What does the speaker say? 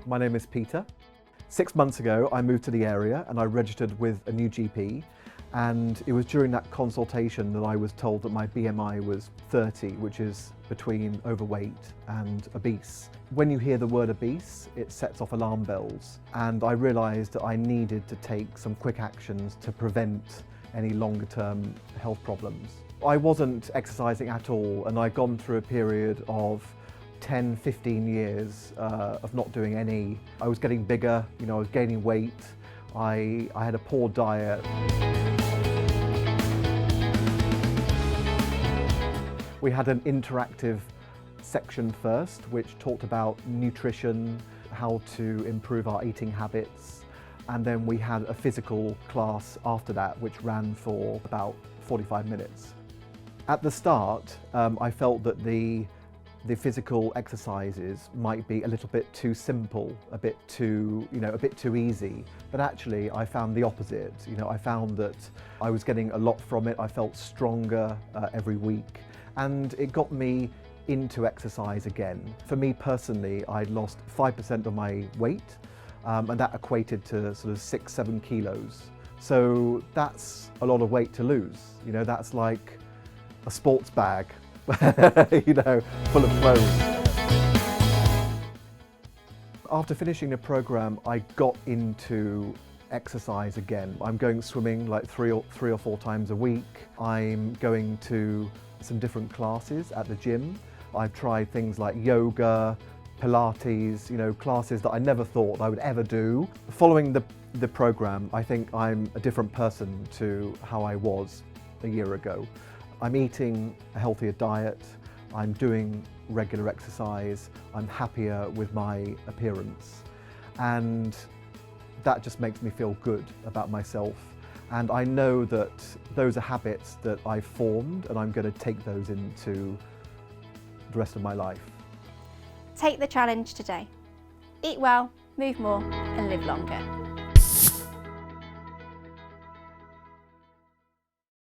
My name is Peter. 6 months ago, I moved to the area and I registered with a new GP. And it was during that consultation that I was told that my BMI was 30, which is between overweight and obese. When you hear the word obese, it sets off alarm bells. And I realised that I needed to take some quick actions to prevent any longer term health problems. I wasn't exercising at all, and I'd gone through a period of 10, 15 years of not doing any. I was getting bigger, I was gaining weight. I had a poor diet. We had an interactive section first, which talked about nutrition, how to improve our eating habits, and then we had a physical class after that, which ran for about 45 minutes. At the start, I felt that the physical exercises might be a little bit too simple, a bit too easy. But actually, I found the opposite. I found that I was getting a lot from it. I felt stronger every week, and it got me into exercise again. For me personally, I lost 5% of my weight, and that equated to sort of 6-7 kilos. So that's a lot of weight to lose. That's like a sports bag. Full of clothes. After finishing the program, I got into exercise again. I'm going swimming like three or four times a week. I'm going to some different classes at the gym. I've tried things like yoga, Pilates, classes that I never thought I would ever do. Following the program, I think I'm a different person to how I was a year ago. I'm eating a healthier diet, I'm doing regular exercise, I'm happier with my appearance, and that just makes me feel good about myself. And I know that those are habits that I've formed, and I'm going to take those into the rest of my life. Take the challenge today. Eat well, move more, and live longer.